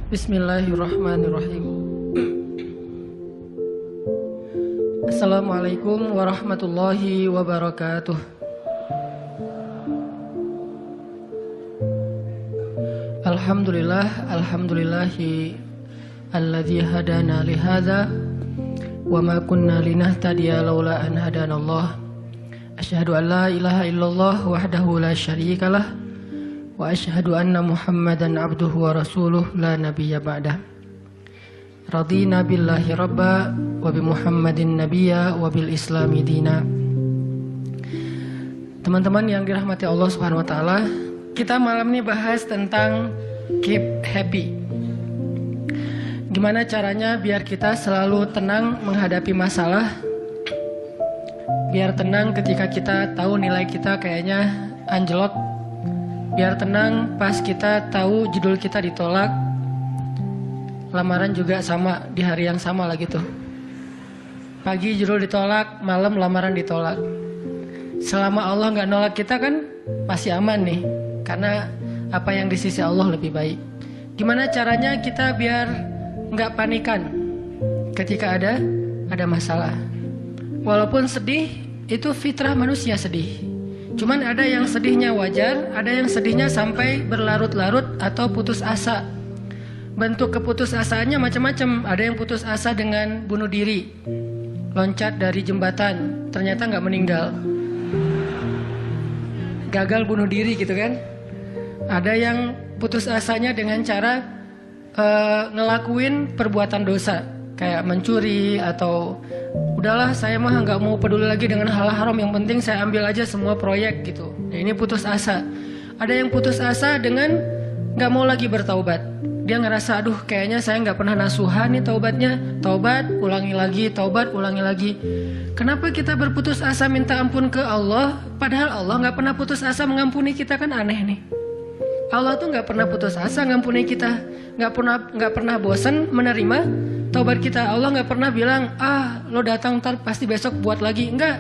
Bismillahirrahmanirrahim. Assalamualaikum warahmatullahi wabarakatuh. Alhamdulillahi alladzi hadana lihadza wa ma kunna linahtadiya laula an hadanallah. Asyhadu an la ilaha illallah wahdahu la syarikalah wa asyhadu anna Muhammadan abduhu wa rasuluh la nabiyya ba'dah. Radina billahi rabba wa bi Muhammadin nabiyya wa bil islami dina. Teman-teman yang dirahmati Allah Subhanahu wa taala, kita malam ini bahas tentang keep happy. Gimana caranya biar kita selalu tenang menghadapi masalah? Biar tenang ketika kita tahu nilai kita kayaknya anjlok. Biar tenang pas kita tahu judul kita ditolak. Lamaran juga sama, di hari yang sama lah gitu. Pagi judul ditolak, malam lamaran ditolak. Selama Allah gak nolak kita kan masih aman nih. Karena apa yang di sisi Allah lebih baik. Gimana caranya kita biar gak panikan ketika ada masalah? Walaupun sedih, itu fitrah manusia sedih. Cuman ada yang sedihnya wajar, ada yang sedihnya sampai berlarut-larut atau putus asa. Bentuk keputusasaannya macam-macam. Ada yang putus asa dengan bunuh diri, loncat dari jembatan, ternyata nggak meninggal, gagal bunuh diri gitu kan. Ada yang putus asanya dengan cara ngelakuin perbuatan dosa, kayak mencuri atau udahlah saya mah nggak mau peduli lagi dengan hal haram, yang penting saya ambil aja semua proyek gitu. Nah, ini putus asa. Ada yang putus asa dengan nggak mau lagi bertaubat. Dia ngerasa aduh kayaknya saya nggak pernah nasuhan nih taubatnya. Taubat ulangi lagi, taubat ulangi lagi. Kenapa kita berputus asa minta ampun ke Allah, padahal Allah nggak pernah putus asa mengampuni kita? Kan aneh nih. Allah tuh nggak pernah putus asa ngampuni kita, nggak pernah bosan menerima taubat kita. Allah nggak pernah bilang lo datang ntar pasti besok buat lagi, enggak.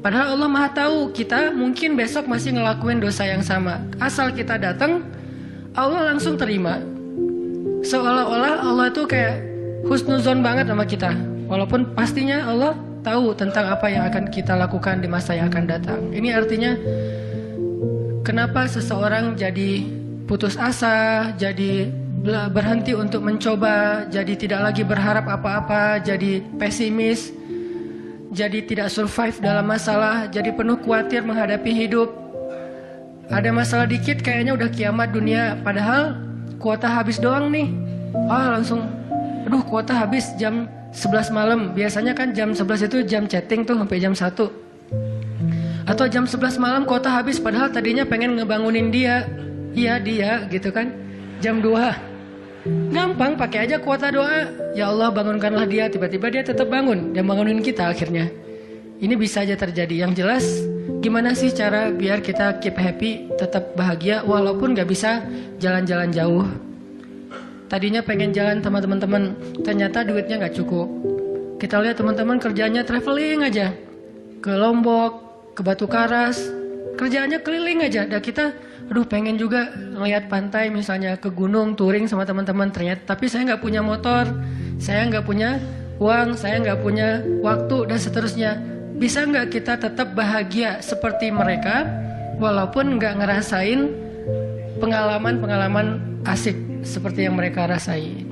Padahal Allah maha tahu kita mungkin besok masih ngelakuin dosa yang sama. Asal kita datang, Allah langsung terima. Seolah-olah Allah tuh kayak husnuzon banget sama kita, walaupun pastinya Allah tahu tentang apa yang akan kita lakukan di masa yang akan datang. Ini artinya kenapa seseorang jadi putus asa, jadi berhenti untuk mencoba, jadi tidak lagi berharap apa-apa, jadi pesimis, jadi tidak survive dalam masalah, jadi penuh khawatir menghadapi hidup. Ada masalah dikit kayaknya udah kiamat dunia, padahal kuota habis doang nih. Langsung aduh kuota habis jam 11 malam. Biasanya kan jam 11 itu jam chatting tuh sampai jam 1. Atau jam 11 malam kuota habis, padahal tadinya pengen ngebangunin dia. Iya dia gitu kan. Jam 2. Gampang, pakai aja kuota doa. Ya Allah bangunkanlah dia. Tiba-tiba dia tetap bangun. Dia bangunin kita akhirnya. Ini bisa aja terjadi. Yang jelas gimana sih cara biar kita keep happy, tetap bahagia walaupun gak bisa jalan-jalan jauh. Tadinya pengen jalan sama teman-teman, ternyata duitnya gak cukup. Kita lihat teman-teman kerjanya traveling aja. Ke Lombok, ke Batu Karas, kerjaannya keliling aja. Dan kita aduh pengen juga ngeliat pantai, misalnya ke gunung touring sama teman-teman, ternyata tapi saya nggak punya motor, saya nggak punya uang, saya nggak punya waktu dan seterusnya. Bisa nggak kita tetap bahagia seperti mereka walaupun nggak ngerasain pengalaman-pengalaman asik seperti yang mereka rasain?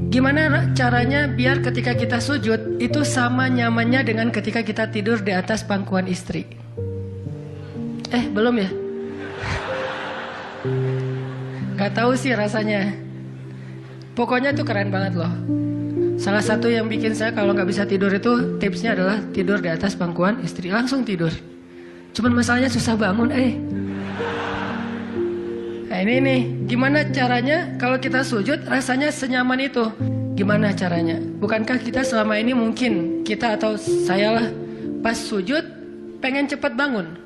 Gimana caranya biar ketika kita sujud itu sama nyamannya dengan ketika kita tidur di atas pangkuan istri? Belum ya? Gak tahu sih rasanya. Pokoknya tuh keren banget loh. Salah satu yang bikin saya kalau gak bisa tidur itu tipsnya adalah tidur di atas pangkuan istri. Langsung tidur. Cuman masalahnya susah bangun. Nah ini nih, gimana caranya kalau kita sujud rasanya senyaman itu? Gimana caranya? Bukankah kita selama ini mungkin kita atau saya lah pas sujud pengen cepat bangun?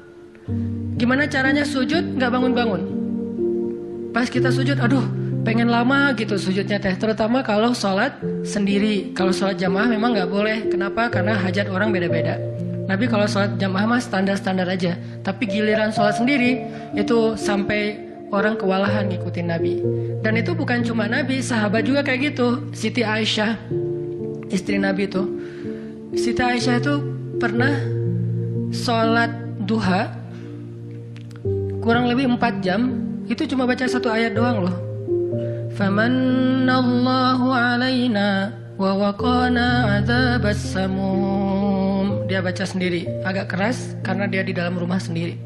Gimana caranya sujud nggak bangun-bangun? Pas kita sujud, aduh pengen lama gitu sujudnya teh. Terutama kalau sholat sendiri. Kalau sholat jamaah memang nggak boleh. Kenapa? Karena hajat orang beda-beda. Nabi kalau sholat jamaah mah standar-standar aja. Tapi giliran sholat sendiri itu sampai orang kewalahan ngikutin Nabi. Dan itu bukan cuma Nabi, sahabat juga kayak gitu. Siti Aisyah, istri Nabi itu. Siti Aisyah itu pernah sholat duha kurang lebih 4 jam, itu cuma baca 1 ayat doang loh. Famannallahu alaina wa waqana adzabas samum. Dia baca sendiri, agak keras karena dia di dalam rumah sendiri.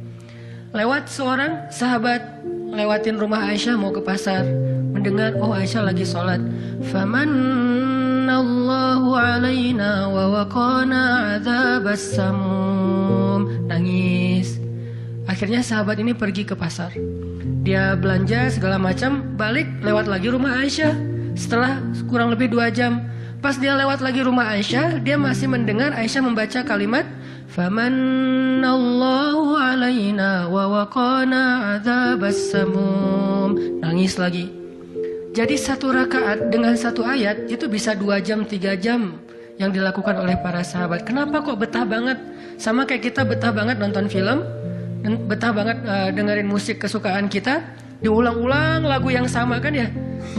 Lewat seorang sahabat lewatin rumah Aisyah mau ke pasar, mendengar oh Aisyah lagi sholat. Famannallahu alaina wa waqana adzabas samum. Nangis. Akhirnya sahabat ini pergi ke pasar. Dia belanja segala macam, balik lewat lagi rumah Aisyah. Setelah kurang lebih 2 jam, pas dia lewat lagi rumah Aisyah, dia masih mendengar Aisyah membaca kalimat Famannallahu alaina wa waqana adzabas samum. Nangis lagi. Jadi 1 rakaat dengan 1 ayat itu bisa 2 jam, 3 jam yang dilakukan oleh para sahabat. Kenapa kok betah banget? Sama kayak kita betah banget nonton film, betah banget dengerin musik kesukaan kita, diulang-ulang lagu yang sama kan ya.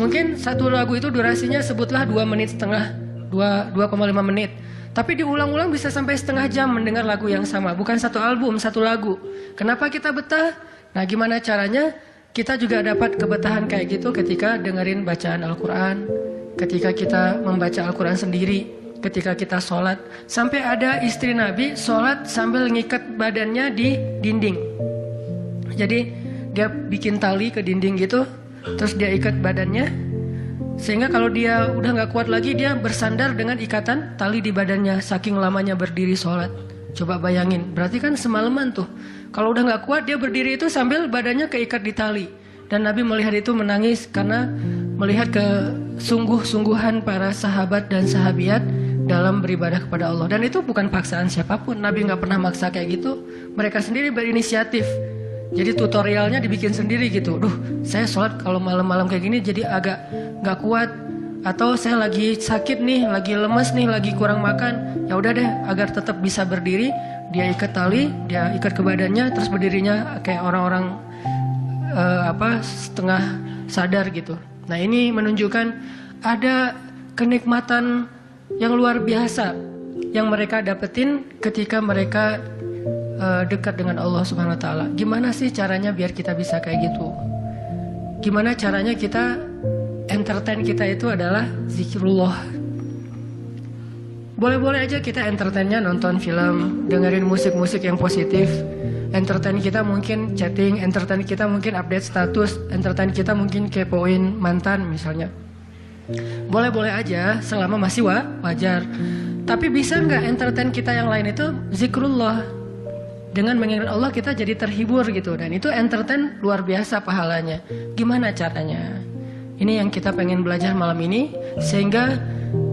Mungkin 1 lagu itu durasinya sebutlah 2,5 menit, 2,5 menit. Tapi diulang-ulang bisa sampai setengah jam mendengar lagu yang sama. Bukan 1 album, 1 lagu. Kenapa kita betah? Nah gimana caranya kita juga dapat kebetahan kayak gitu ketika dengerin bacaan Al-Quran, ketika kita membaca Al-Quran sendiri, ketika kita sholat. Sampai ada istri Nabi sholat sambil ngikat badannya di dinding. Jadi dia bikin tali ke dinding gitu, terus dia ikat badannya, sehingga kalau dia udah gak kuat lagi, dia bersandar dengan ikatan tali di badannya, saking lamanya berdiri sholat. Coba bayangin, berarti kan semalaman tuh. Kalau udah gak kuat, dia berdiri itu sambil badannya keikat di tali. Dan Nabi melihat itu menangis karena melihat kesungguh-sungguhan para sahabat dan sahabiat dalam beribadah kepada Allah. Dan itu bukan paksaan siapapun. Nabi gak pernah maksa kayak gitu. Mereka sendiri berinisiatif. Jadi tutorialnya dibikin sendiri gitu. Saya sholat kalau malam-malam kayak gini jadi agak gak kuat. Atau saya lagi sakit nih, lagi lemes nih, lagi kurang makan. Ya udah deh, agar tetap bisa berdiri, dia ikat tali, dia ikat ke badannya, terus berdirinya kayak orang-orang setengah sadar gitu. Nah ini menunjukkan ada kenikmatan yang luar biasa yang mereka dapetin ketika mereka dekat dengan Allah Subhanahu Wa Taala. Gimana sih caranya biar kita bisa kayak gitu? Gimana caranya kita entertain kita itu adalah zikrullah. Boleh-boleh aja kita entertainnya nonton film, dengerin musik-musik yang positif. Entertain kita mungkin chatting, entertain kita mungkin update status, entertain kita mungkin kepoin mantan misalnya. Boleh-boleh aja selama masih wajar. Tapi bisa nggak entertain kita yang lain itu zikrullah? Dengan mengingat Allah kita jadi terhibur gitu. Dan itu entertain luar biasa pahalanya. Gimana caranya? Ini yang kita pengen belajar malam ini, sehingga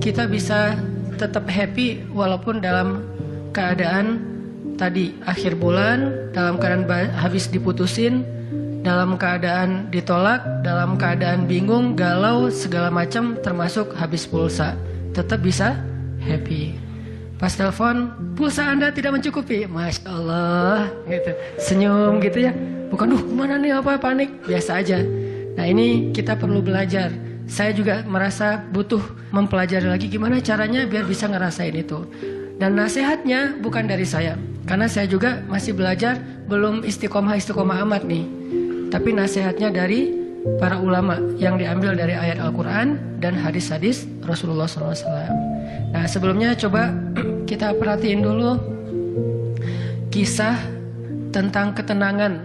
kita bisa tetap happy walaupun dalam keadaan tadi akhir bulan, dalam keadaan habis diputusin, dalam keadaan ditolak, dalam keadaan bingung, galau, segala macam, termasuk habis pulsa. Tetap bisa happy. Pas telepon, pulsa Anda tidak mencukupi, Masya Allah gitu. Senyum gitu ya. Bukan, kemana nih, apa panik, biasa aja. Nah ini kita perlu belajar. Saya juga merasa butuh mempelajari lagi gimana caranya biar bisa ngerasain itu. Dan nasihatnya bukan dari saya, karena saya juga masih belajar, belum istiqomah amat nih. Tapi nasihatnya dari para ulama yang diambil dari ayat Al-Quran dan hadis-hadis Rasulullah SAW. Nah sebelumnya coba kita perhatiin dulu kisah tentang ketenangan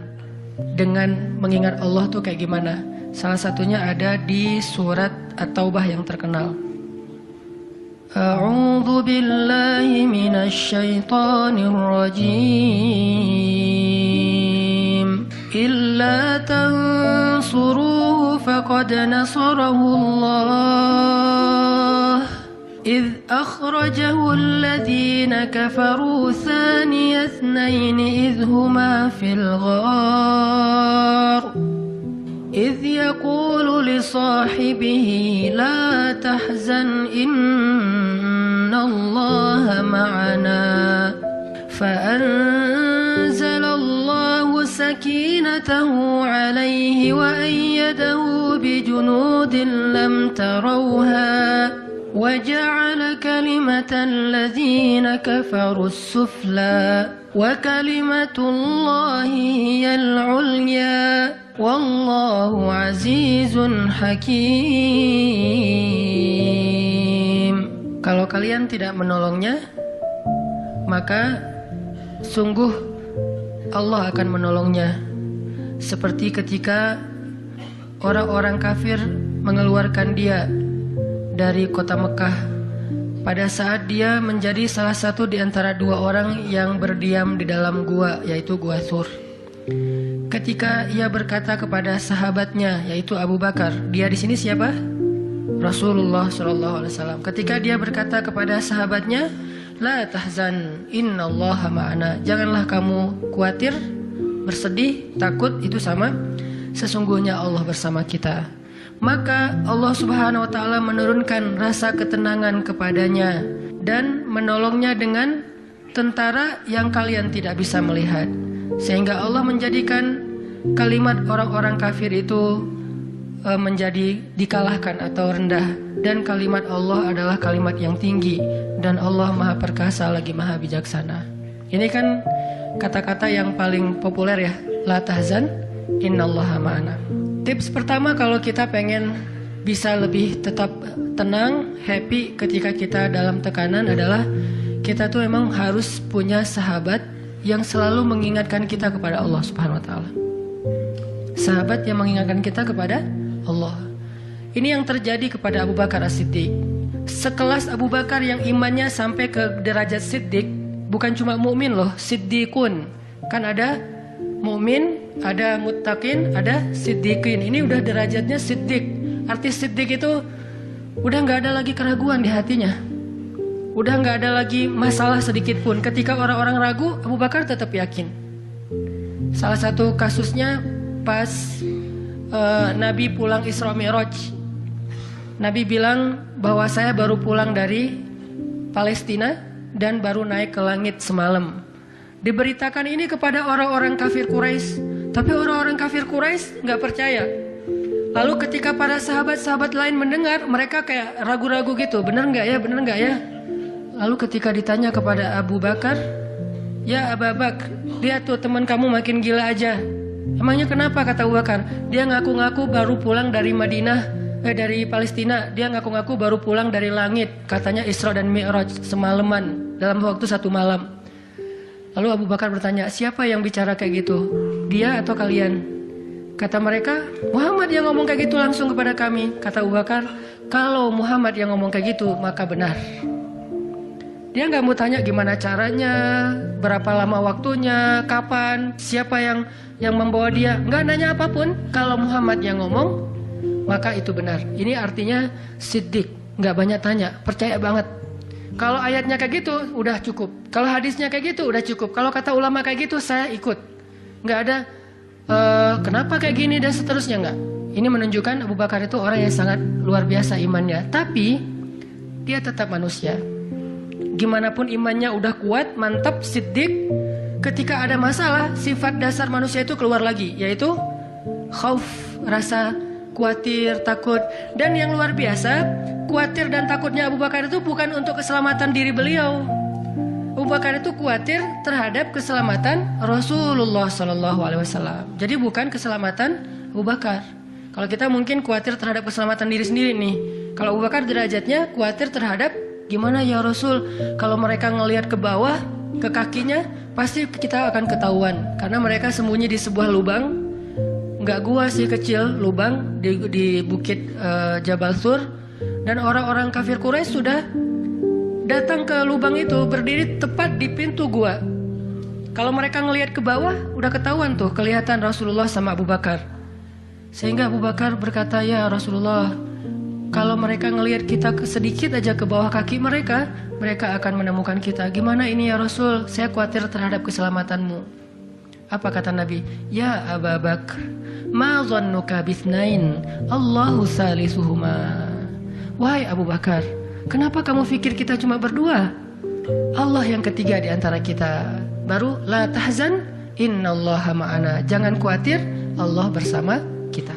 dengan mengingat Allah tuh kayak gimana. Salah satunya ada di surat At-Taubah yang terkenal. A'udzu billahi minasy syaithanir rajim. Illa tansuruhu faqad nasarahu Allah. إذ أخرجه الذين كفروا ثاني اثنين إذ هما في الغار إذ يقول لصاحبه لا تحزن إن الله معنا فأنزل الله سكينته نعمته عليه وأيده بجنود لم تروها وجعل كلمة الذين كفروا السفلى وكلمة الله هي العليا والله عزيز حكيم. Kalau kalian tidak menolongnya, maka sungguh Allah akan menolongnya. Seperti ketika orang-orang kafir mengeluarkan dia dari kota Mekah pada saat dia menjadi salah satu di antara dua orang yang berdiam di dalam gua, yaitu gua Thur. Ketika ia berkata kepada sahabatnya, yaitu Abu Bakar, dia di sini siapa? Rasulullah SAW. Ketika dia berkata kepada sahabatnya, la tahzan, innallaha ma'ana. Janganlah kamu khawatir, bersedih, takut, itu sama. Sesungguhnya Allah bersama kita. Maka Allah Subhanahu wa Ta'ala menurunkan rasa ketenangan kepadanya dan menolongnya dengan tentara yang kalian tidak bisa melihat, sehingga Allah menjadikan kalimat orang-orang kafir itu menjadi dikalahkan atau rendah, dan kalimat Allah adalah kalimat yang tinggi, dan Allah Maha Perkasa lagi Maha Bijaksana. Ini kan kata-kata yang paling populer ya, la tahzan innallaha ma'ana. Tips pertama kalau kita pengen bisa lebih tetap tenang, happy ketika kita dalam tekanan adalah kita tuh emang harus punya sahabat yang selalu mengingatkan kita kepada Allah Subhanahu wa Ta'ala. Sahabat yang mengingatkan kita kepada Allah. Ini yang terjadi kepada Abu Bakar As-Siddiq. Sekelas Abu Bakar yang imannya sampai ke derajat Siddiq, bukan cuma mukmin loh, Siddiqun. Kan ada mukmin, ada muttaqin, ada siddiqin. Ini udah derajatnya siddiq. Arti siddiq itu udah nggak ada lagi keraguan di hatinya, udah nggak ada lagi masalah sedikit pun. Ketika orang-orang ragu, Abu Bakar tetap yakin. Salah satu kasusnya pas Nabi pulang Isra Mi'raj. Nabi bilang bahwa saya baru pulang dari Palestina dan baru naik ke langit semalam. Diberitakan ini kepada orang-orang kafir Quraisy, tapi orang-orang kafir Quraisy nggak percaya. Lalu ketika para sahabat-sahabat lain mendengar, mereka kayak ragu-ragu gitu, bener nggak ya, bener nggak ya? Lalu ketika ditanya kepada Abu Bakar, ya Abu Bakar, lihat tuh teman kamu makin gila aja. Emangnya kenapa, kata Abu Bakar? Dia ngaku-ngaku baru pulang dari dari Palestina. Dia ngaku-ngaku baru pulang dari langit, katanya Isra dan Mi'raj semalaman dalam waktu 1 malam. Lalu Abu Bakar bertanya, siapa yang bicara kayak gitu? Dia atau kalian? Kata mereka, Muhammad yang ngomong kayak gitu langsung kepada kami. Kata Abu Bakar, kalau Muhammad yang ngomong kayak gitu, maka benar. Dia nggak mau tanya gimana caranya, berapa lama waktunya, kapan, siapa yang membawa dia. Nggak nanya apapun. Kalau Muhammad yang ngomong, maka itu benar. Ini artinya siddiq, nggak banyak tanya, percaya banget. Kalau ayatnya kayak gitu, udah cukup. Kalau hadisnya kayak gitu, udah cukup. Kalau kata ulama kayak gitu, saya ikut. Nggak ada kenapa kayak gini dan seterusnya, nggak. Ini menunjukkan Abu Bakar itu orang yang sangat luar biasa imannya. Tapi dia tetap manusia. Gimana pun imannya udah kuat, mantap, siddiq, ketika ada masalah, sifat dasar manusia itu keluar lagi, yaitu khauf, rasa khawatir, takut. Dan yang luar biasa, khawatir dan takutnya Abu Bakar itu bukan untuk keselamatan diri beliau. Abu Bakar itu khawatir terhadap keselamatan Rasulullah SAW. Jadi bukan keselamatan Abu Bakar. Kalau kita mungkin khawatir terhadap keselamatan diri sendiri nih. Kalau Abu Bakar derajatnya khawatir terhadap gimana ya Rasul, kalau mereka ngelihat ke bawah, ke kakinya, pasti kita akan ketahuan. Karena mereka sembunyi di sebuah lubang, nggak gua sih, kecil, lubang di bukit Jabal Thur. Dan orang-orang kafir Quraisy sudah datang ke lubang itu, berdiri tepat di pintu gua. Kalau mereka ngelihat ke bawah, udah ketahuan tuh, kelihatan Rasulullah sama Abu Bakar. Sehingga Abu Bakar berkata, ya Rasulullah, kalau mereka ngelihat kita sedikit aja ke bawah kaki mereka, mereka akan menemukan kita. Gimana ini ya Rasul, saya khawatir terhadap keselamatanmu. Apa kata Nabi? Ya Abu Bakar, ma dhannuka bithnain, Allahu salisuhuma. Wahai Abu Bakar, kenapa kamu pikir kita cuma berdua? Allah yang ketiga di antara kita. Baru la tahzan, innallaha ma'ana. Jangan khawatir, Allah bersama kita.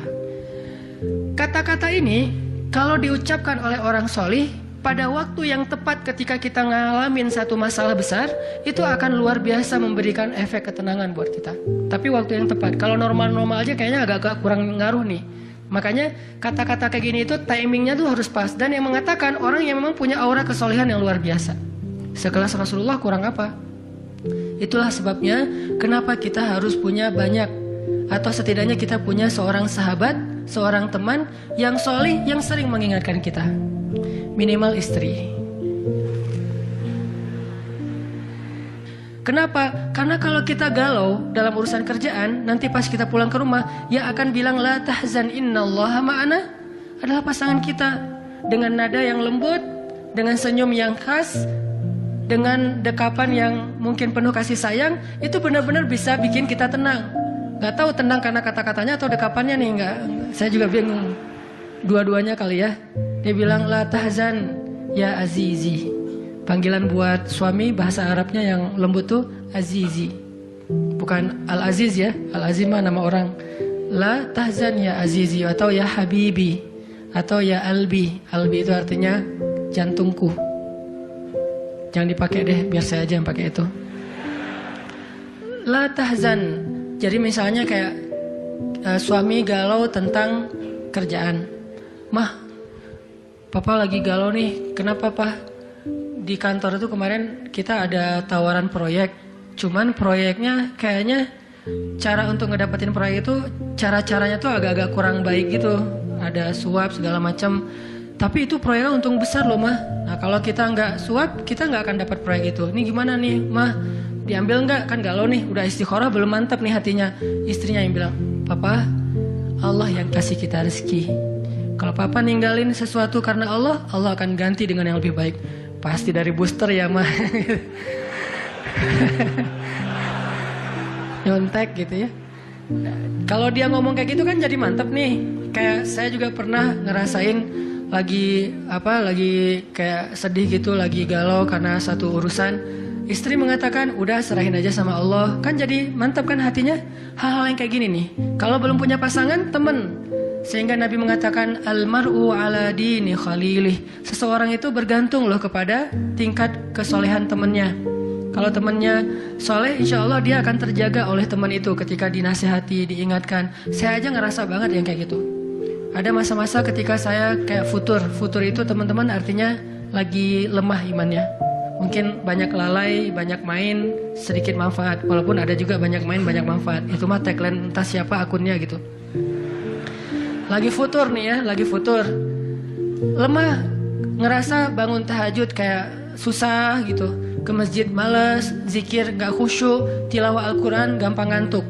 Kata-kata ini kalau diucapkan oleh orang solih pada waktu yang tepat ketika kita ngalamin satu masalah besar, itu akan luar biasa memberikan efek ketenangan buat kita. Tapi waktu yang tepat. Kalau normal-normal aja kayaknya agak kurang ngaruh nih. Makanya kata-kata kayak gini itu timingnya tuh harus pas. Dan yang mengatakan orang yang memang punya aura kesolehan yang luar biasa. Sekelas Rasulullah kurang apa? Itulah sebabnya kenapa kita harus punya banyak, atau setidaknya kita punya seorang sahabat, seorang teman yang solih, yang sering mengingatkan kita. Minimal istri. Kenapa? Karena kalau kita galau dalam urusan kerjaan, nanti pas kita pulang ke rumah, yang akan bilang la tahzan innallaha ma'ana adalah pasangan kita. Dengan nada yang lembut, dengan senyum yang khas, dengan dekapan yang mungkin penuh kasih sayang, itu benar-benar bisa bikin kita tenang. Gak tahu tenang karena kata-katanya atau dekapannya nih, enggak. Saya juga bingung. Dua-duanya kali ya. Dia bilang la tahzan ya azizi. Panggilan buat suami bahasa Arabnya yang lembut tuh azizi. Bukan al-aziz ya. Al-aziz mah nama orang. La tahzan ya azizi atau ya habibi atau ya albi. Albi itu artinya jantungku. Jangan dipakai deh, biar saya aja yang pakai itu. La tahzan. Jadi misalnya kayak suami galau tentang kerjaan. Mah, papa lagi galau nih. Kenapa, Pak? Di kantor itu kemarin kita ada tawaran proyek. Cuman proyeknya kayaknya cara untuk ngedapetin proyek itu cara-caranya tuh agak-agak kurang baik gitu. Ada suap segala macam. Tapi itu proyeknya untung besar loh, Mah. Nah, kalau kita nggak suap, kita nggak akan dapat proyek itu. Ini gimana nih, Mah? Diambil nggak? Kan galau nih, udah istikharah belum mantap nih hatinya. Istrinya yang bilang, Papa, Allah yang kasih kita rezeki. Kalau Papa ninggalin sesuatu karena Allah, Allah akan ganti dengan yang lebih baik. Pasti dari booster ya, Mah. Nyontek gitu ya. Kalau dia ngomong kayak gitu kan jadi mantap nih. Kayak saya juga pernah ngerasain lagi kayak sedih gitu, lagi galau karena satu urusan. Istri mengatakan, udah serahin aja sama Allah. Kan jadi mantap kan hatinya. Hal-hal yang kayak gini nih. Kalau belum punya pasangan, temen. Sehingga Nabi mengatakan, Al-mar'u ala dini khalilih. Seseorang itu bergantung loh kepada tingkat kesolehan temennya. Kalau temennya soleh, insya Allah dia akan terjaga oleh teman itu ketika dinasihati, diingatkan. Saya aja ngerasa banget yang kayak gitu. Ada masa-masa ketika saya kayak futur. Futur itu teman-teman artinya lagi lemah imannya. Mungkin banyak lalai, banyak main, sedikit manfaat. Walaupun ada juga banyak main, banyak manfaat. Itu mah tagline entah siapa akunnya gitu. Lagi futur nih ya, lagi futur. Lemah, ngerasa bangun tahajud kayak susah gitu. Ke masjid males, zikir gak khusyuk, tilawah Al-Quran gampang ngantuk.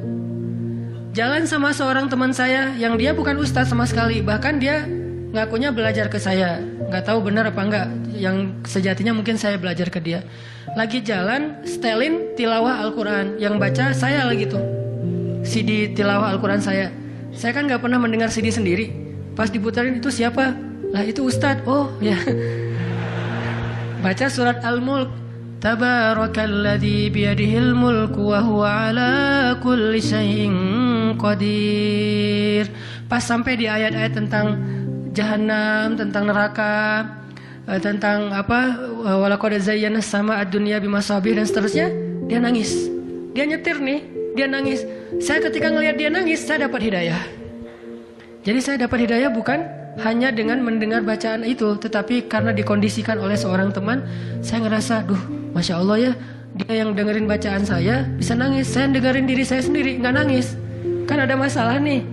Jalan sama seorang teman saya yang dia bukan ustadz sama sekali. Bahkan dia ngakunya belajar ke saya. Gak tahu benar apa enggak. Yang sejatinya mungkin saya belajar ke dia. Lagi jalan, setelin tilawah Al-Quran. Yang baca saya lagi tuh. CD tilawah Al-Quran saya. Saya kan gak pernah mendengar CD sendiri. Pas diputarin itu siapa? Lah itu ustadz. Oh ya. Baca surat Al-Mulk. Tabarakalladzi biyadihil mulku wa huwa ala kulli syai'in qadir. Pas sampai di ayat-ayat tentang Jahannam, tentang neraka, tentang apa, walaqad zayyana as-samaa'a ad-dunya bimasabih dan seterusnya, dia nangis. Dia nyetir nih, dia nangis. Saya ketika ngelihat dia nangis, saya dapat hidayah. Jadi saya dapat hidayah bukan hanya dengan mendengar bacaan itu, tetapi karena dikondisikan oleh seorang teman, saya ngerasa, duh, Masya Allah ya, dia yang dengerin bacaan saya bisa nangis. Saya dengerin diri saya sendiri, nggak nangis. Kan ada masalah nih.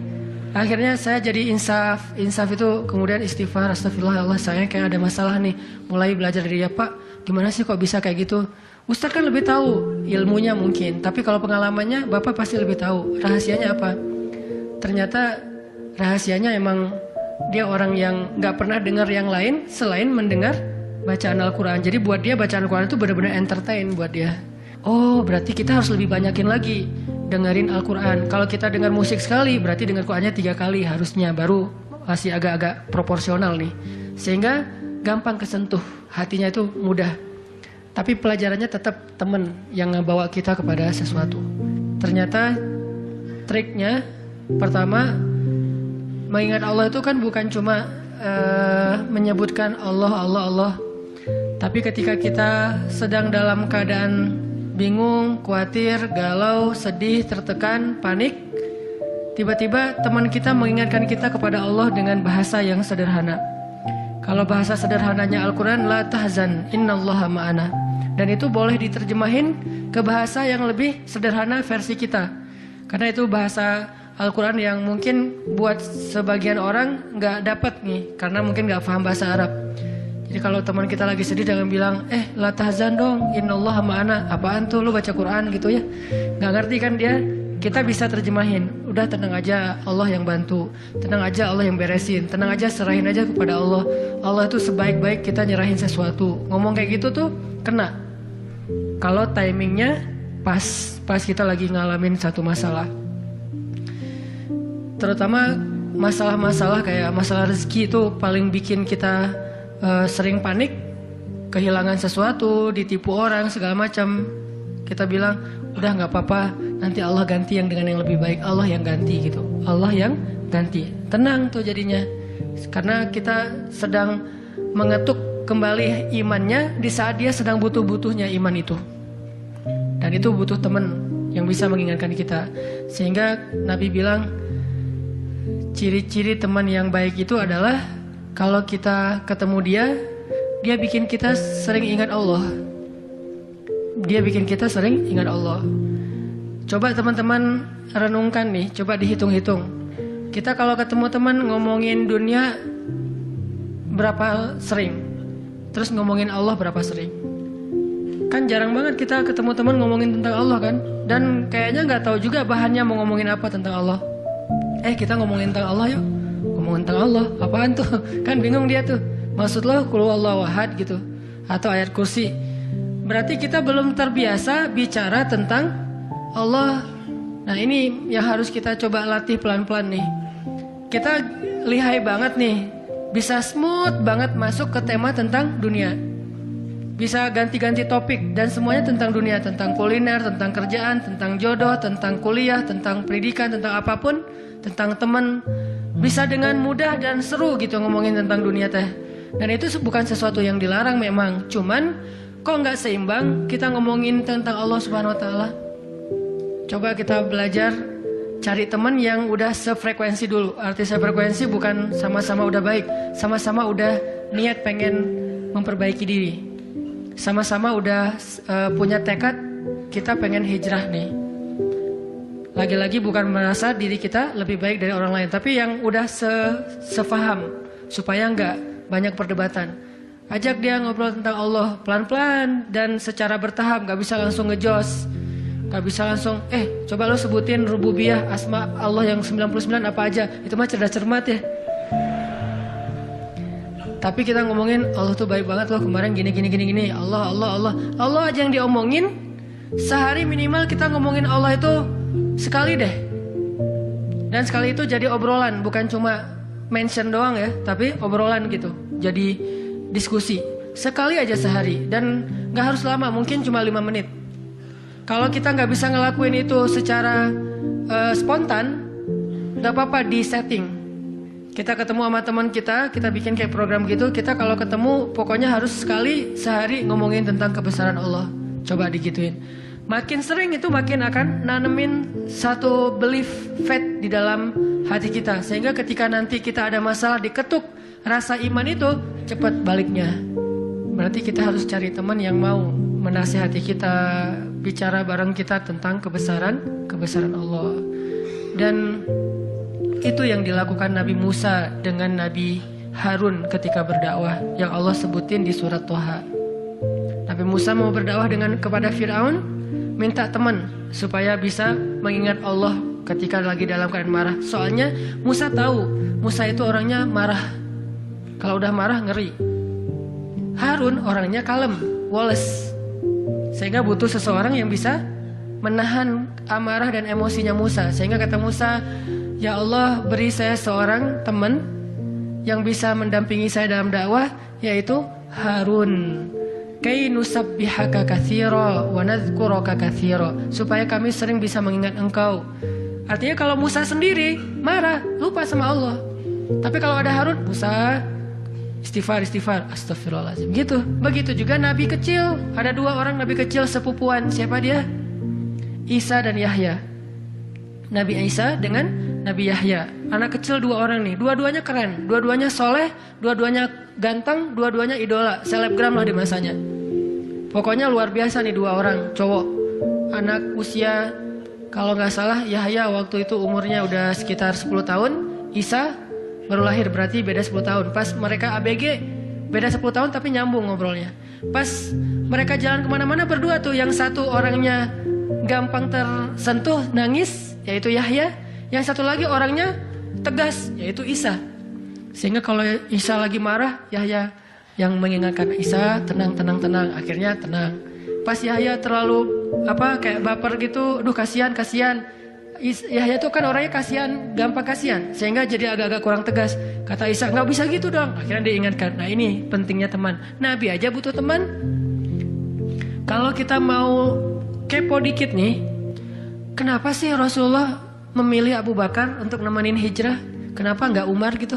Akhirnya saya jadi insaf. Insaf itu kemudian istighfar, astagfirullah, Allah saya kayak ada masalah nih. Mulai belajar dari dia, Pak, gimana sih kok bisa kayak gitu? Ustadz kan lebih tahu ilmunya mungkin, tapi kalau pengalamannya Bapak pasti lebih tahu. Rahasianya apa? Ternyata rahasianya emang dia orang yang nggak pernah dengar yang lain selain mendengar bacaan Al-Quran. Jadi buat dia bacaan Al-Quran itu benar-benar entertain buat dia. Oh, berarti kita harus lebih banyakin lagi dengerin Al-Quran. Kalau kita dengar musik sekali, berarti dengar Qurannya 3 kali harusnya. Baru masih agak-agak proporsional nih. Sehingga gampang kesentuh, hatinya itu mudah. Tapi pelajarannya tetap teman yang ngebawa kita kepada sesuatu. Ternyata triknya pertama, mengingat Allah itu kan bukan cuma menyebutkan Allah. Tapi ketika kita sedang dalam keadaan bingung, khawatir, galau, sedih, tertekan, panik, tiba-tiba teman kita mengingatkan kita kepada Allah dengan bahasa yang sederhana. Kalau bahasa sederhananya Al-Quran, la tahzan, innallaha ma'ana. Dan itu boleh diterjemahin ke bahasa yang lebih sederhana versi kita. Karena itu bahasa Al-Quran yang mungkin buat sebagian orang nggak dapat nih, karena mungkin nggak paham bahasa Arab. Jadi kalau teman kita lagi sedih jangan bilang, la tahzan dong, innallaha ma'ana. Apaan tuh lu baca Quran gitu ya? Nggak ngerti kan dia. Kita bisa terjemahin, udah tenang aja, Allah yang bantu. Tenang aja, Allah yang beresin. Tenang aja, serahin aja kepada Allah. Allah itu sebaik-baik kita nyerahin sesuatu. Ngomong kayak gitu tuh kena. Kalau timingnya pas kita lagi ngalamin satu masalah. Terutama masalah-masalah kayak masalah rezeki itu paling bikin kita sering panik. Kehilangan sesuatu, ditipu orang, segala macam. Kita bilang, udah gak apa-apa, nanti Allah ganti yang dengan yang lebih baik. Allah yang ganti gitu. Allah yang ganti. Tenang tuh jadinya. Karena kita sedang mengetuk kembali imannya di saat dia sedang butuh-butuhnya iman itu. Dan itu butuh teman yang bisa mengingatkan kita. Sehingga Nabi bilang, ciri-ciri teman yang baik itu adalah kalau kita ketemu dia bikin kita sering ingat Allah. Dia bikin kita sering ingat Allah. Coba teman-teman renungkan nih, coba dihitung-hitung. Kita kalau ketemu teman ngomongin dunia berapa sering? Terus ngomongin Allah berapa sering? Kan jarang banget kita ketemu teman ngomongin tentang Allah kan? Dan kayaknya nggak tahu juga bahannya mau ngomongin apa tentang Allah. Kita ngomongin tentang Allah yuk. Ngomongin tentang Allah, apaan tuh? Kan bingung dia tuh. Maksud lo qul huwallahu ahad gitu, atau ayat kursi. Berarti kita belum terbiasa bicara tentang Allah. Nah ini yang harus kita coba latih pelan-pelan nih. Kita lihai banget nih, bisa smooth banget masuk ke tema tentang dunia. Bisa ganti-ganti topik dan semuanya tentang dunia. Tentang kuliner, tentang kerjaan, tentang jodoh, tentang kuliah, tentang pendidikan, tentang apapun. Tentang teman. Bisa dengan mudah dan seru gitu ngomongin tentang dunia teh. Dan itu bukan sesuatu yang dilarang memang. Cuman kok nggak seimbang kita ngomongin tentang Allah Subhanahu Wa Taala. Coba kita belajar cari teman yang udah sefrekuensi dulu. Arti sefrekuensi bukan sama-sama udah baik, sama-sama udah niat pengen memperbaiki diri, sama-sama udah punya tekad kita pengen hijrah nih. Lagi-lagi bukan merasa diri kita lebih baik dari orang lain, tapi yang udah sefaham supaya nggak banyak perdebatan. Ajak dia ngobrol tentang Allah pelan-pelan dan secara bertahap, gak bisa langsung ngejos. Gak bisa langsung, coba lo sebutin rububiyah, asma Allah yang 99 apa aja. Itu mah cerdas cermat ya. Tapi kita ngomongin Allah tuh baik banget loh, kemarin gini. Allah aja yang diomongin. Sehari minimal kita ngomongin Allah itu sekali deh. Dan sekali itu jadi obrolan, bukan cuma mention doang ya, tapi obrolan gitu. Jadi diskusi sekali aja sehari dan gak harus lama, mungkin cuma 5 menit. Kalau kita gak bisa ngelakuin itu secara spontan, gak apa-apa di setting. Kita ketemu sama teman kita bikin kayak program gitu. Kita kalau ketemu pokoknya harus sekali sehari ngomongin tentang kebesaran Allah. Coba digituin. Makin sering itu makin akan nanemin satu belief faith di dalam hati kita. Sehingga ketika nanti kita ada masalah diketuk rasa iman itu cepat baliknya. Berarti kita harus cari teman yang mau menasihati kita, bicara bareng kita tentang kebesaran Allah. Dan itu yang dilakukan Nabi Musa dengan Nabi Harun ketika berdakwah yang Allah sebutin di surat Toha. Nabi Musa mau berdakwah kepada Fir'aun, minta teman supaya bisa mengingat Allah ketika lagi dalam keadaan marah. Soalnya Musa tahu, Musa itu orangnya marah. Kalau udah marah ngeri. Harun orangnya kalem, woles. Sehingga butuh seseorang yang bisa menahan amarah dan emosinya Musa. Sehingga kata Musa, ya Allah beri saya seorang teman yang bisa mendampingi saya dalam dakwah, yaitu Harun. Kay nusabbihaka katsira wa nadhkuraka katsira, supaya kami sering bisa mengingat Engkau. Artinya kalau Musa sendiri marah, lupa sama Allah. Tapi kalau ada Harun, Musa istighfar, astagfirullahaladzim gitu. Begitu juga nabi kecil. Ada 2 orang nabi kecil sepupuan. Siapa dia? Isa dan Yahya. Nabi Isa dengan Nabi Yahya. Anak kecil 2 orang nih. Dua-duanya keren, dua-duanya soleh, dua-duanya ganteng, dua-duanya idola, selebgram lah di masanya. Pokoknya luar biasa nih 2 orang cowok. Anak usia, kalau nggak salah Yahya waktu itu umurnya udah sekitar 10 tahun. Isa baru lahir, berarti beda 10 tahun. Pas mereka ABG beda 10 tahun tapi nyambung ngobrolnya. Pas mereka jalan kemana-mana berdua tuh, yang satu orangnya gampang tersentuh, nangis, yaitu Yahya. Yang satu lagi orangnya tegas, yaitu Isa. Sehingga kalau Isa lagi marah, Yahya yang mengingatkan Isa, tenang. Akhirnya tenang. Pas Yahya terlalu kayak baper gitu, aduh kasihan. Yahya tuh kan orangnya kasihan, gampang kasihan, sehingga jadi agak-agak kurang tegas. Kata Isa, nggak bisa gitu dong. Akhirnya diingatkan. Nah ini pentingnya teman. Nabi aja butuh teman. Kalau kita mau kepo dikit nih, kenapa sih Rasulullah memilih Abu Bakar untuk nemenin hijrah? Kenapa nggak Umar gitu,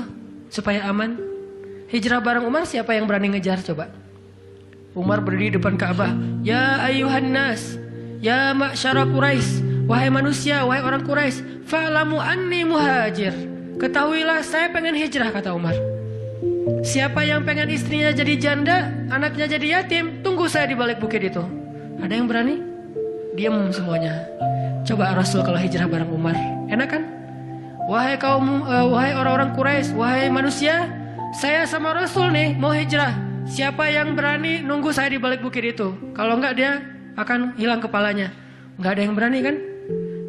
supaya aman? Hijrah bareng Umar, siapa yang berani ngejar coba? Umar berdiri depan Ka'bah. Ya ayuhan nas, ya ma'syara Quraisy, wahai manusia, wahai orang Quraisy, fa'lamu anni muhajir. Ketahuilah saya pengen hijrah, kata Umar. Siapa yang pengen istrinya jadi janda, anaknya jadi yatim, tunggu saya di balik bukit itu. Ada yang berani? Diam semuanya. Coba Rasul kalau hijrah bareng Umar, enak kan? Wahai kaum, wahai orang-orang Quraisy, wahai manusia, saya sama Rasul nih mau hijrah. Siapa yang berani nunggu saya di balik bukit itu? Kalau enggak dia akan hilang kepalanya. Enggak ada yang berani kan?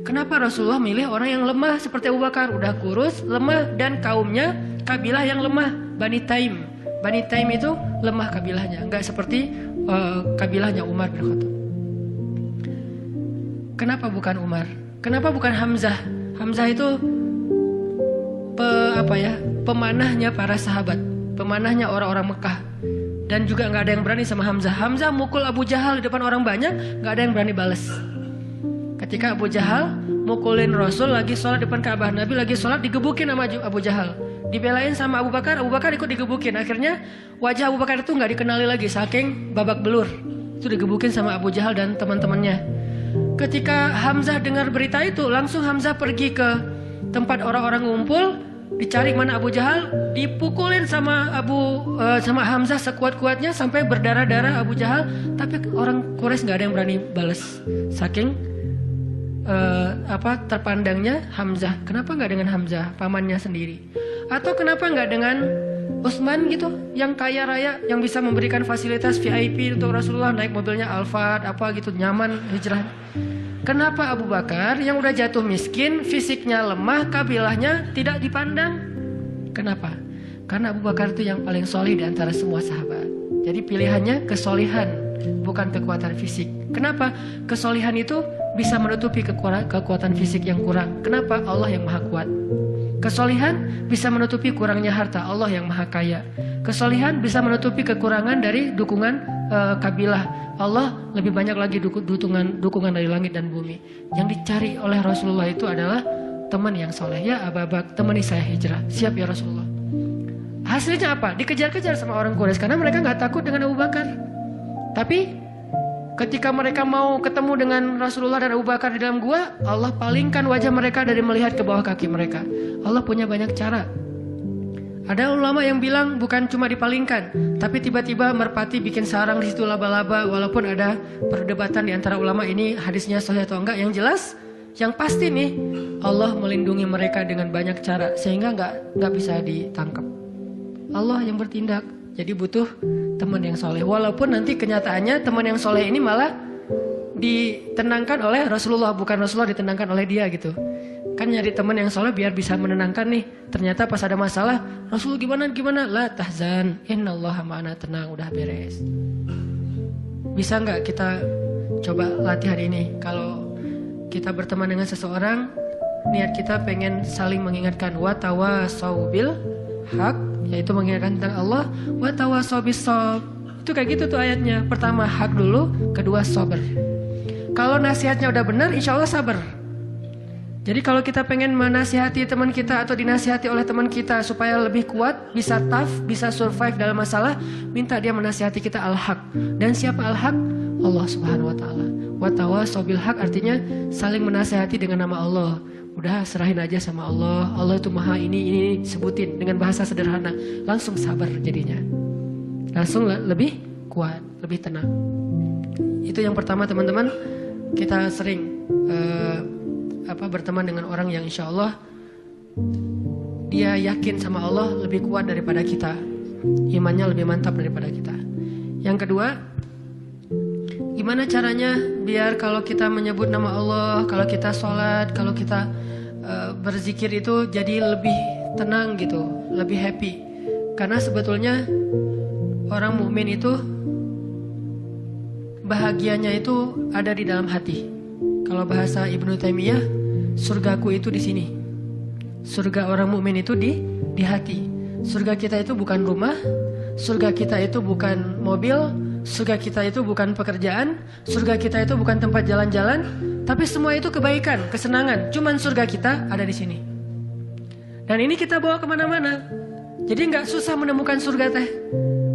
Kenapa Rasulullah milih orang yang lemah seperti Abu Bakar? Udah kurus, lemah, dan kaumnya kabilah yang lemah, Bani Taim. Bani Taim itu lemah kabilahnya, enggak seperti kabilahnya Umar bin Khattab. Kenapa bukan Umar? Kenapa bukan Hamzah? Hamzah itu pemanahnya para sahabat, pemanahnya orang-orang Mekah. Dan juga nggak ada yang berani sama Hamzah. Hamzah mukul Abu Jahal di depan orang banyak, nggak ada yang berani balas. Ketika Abu Jahal mukulin Rasul lagi sholat depan Ka'bah, Nabi lagi sholat digebukin sama Abu Jahal. Dibelain sama Abu Bakar ikut digebukin. Akhirnya wajah Abu Bakar itu nggak dikenali lagi, saking babak belur. Itu digebukin sama Abu Jahal dan teman-temannya. Ketika Hamzah dengar berita itu, langsung Hamzah pergi ke tempat orang-orang ngumpul, dicari mana Abu Jahal, dipukulin sama Hamzah sekuat-kuatnya sampai berdarah-darah Abu Jahal. Tapi orang Quraisy nggak ada yang berani balas, saking terpandangnya Hamzah. Kenapa nggak dengan Hamzah, pamannya sendiri? Atau kenapa nggak dengan Utsman gitu, yang kaya raya, yang bisa memberikan fasilitas VIP untuk Rasulullah, naik mobilnya Alphard gitu, nyaman hijrah. Kenapa Abu Bakar yang udah jatuh miskin, fisiknya lemah, kabilahnya tidak dipandang? Kenapa? Karena Abu Bakar itu yang paling solih di antara semua sahabat. Jadi pilihannya kesolihan, bukan kekuatan fisik. Kenapa? Kesolihan itu bisa menutupi kekuatan fisik yang kurang. Kenapa? Allah yang maha kuat. Kesolihan bisa menutupi kurangnya harta, Allah yang maha kaya. Kesolihan bisa menutupi kekurangan dari dukungan kabilah, Allah lebih banyak lagi dukungan dari langit dan bumi. Yang dicari oleh Rasulullah itu adalah teman yang soleh. Ya Abu Bakar, temani saya hijrah. Siap ya Rasulullah. Hasilnya apa? Dikejar-kejar sama orang Quraisy karena mereka nggak takut dengan Abu Bakar. Tapi ketika mereka mau ketemu dengan Rasulullah dan Abu Bakar di dalam gua, Allah palingkan wajah mereka dari melihat ke bawah kaki mereka. Allah punya banyak cara. Ada ulama yang bilang bukan cuma dipalingkan, tapi tiba-tiba merpati bikin sarang di situ laba-laba. Walaupun ada perdebatan di antara ulama ini hadisnya sahih atau enggak. Yang jelas, yang pasti nih, Allah melindungi mereka dengan banyak cara sehingga nggak bisa ditangkap. Allah yang bertindak. Jadi butuh teman yang soleh. Walaupun nanti kenyataannya teman yang soleh ini malah ditenangkan oleh Rasulullah, bukan Rasulullah ditenangkan oleh dia gitu. Kan nyari teman yang soleh biar bisa menenangkan nih. Ternyata pas ada masalah, Rasul gimana? La tahzan, innallaha ma'ana, tenang, udah beres. Bisa nggak kita coba latihan ini? Kalau kita berteman dengan seseorang, niat kita pengen saling mengingatkan, wa tawasau bil haq, yaitu mengingatkan tentang Allah, wa tawasau bis shawab, Itu kayak gitu tuh ayatnya. Pertama hak dulu, kedua sabar. Kalau nasihatnya udah benar, insya Allah sabar. Jadi kalau kita pengen menasihati teman kita atau dinasihati oleh teman kita supaya lebih kuat, bisa tough, bisa survive dalam masalah, minta dia menasihati kita al-haq. Dan siapa al-haq? Allah Subhanahu wa taala. Wa tawassaw bil haq artinya saling menasihati dengan nama Allah. Udah serahin aja sama Allah. Allah itu maha ini sebutin dengan bahasa sederhana. Langsung sabar jadinya. Langsung lebih kuat, lebih tenang. Itu yang pertama teman-teman. Kita sering berteman dengan orang yang insya Allah dia yakin sama Allah lebih kuat daripada kita, imannya lebih mantap daripada kita. Yang kedua, gimana caranya biar kalau kita menyebut nama Allah, kalau kita sholat, kalau kita berzikir itu jadi lebih tenang gitu, lebih happy. Karena sebetulnya orang mukmin itu bahagianya itu ada di dalam hati. Kalau bahasa Ibnu Taimiyah, surgaku itu di sini. Surga orang mukmin itu di hati. Surga kita itu bukan rumah, surga kita itu bukan mobil, surga kita itu bukan pekerjaan, surga kita itu bukan tempat jalan-jalan, tapi semua itu kebaikan, kesenangan. Cuman surga kita ada di sini. Dan ini kita bawa kemana-mana. Jadi nggak susah menemukan surga teh.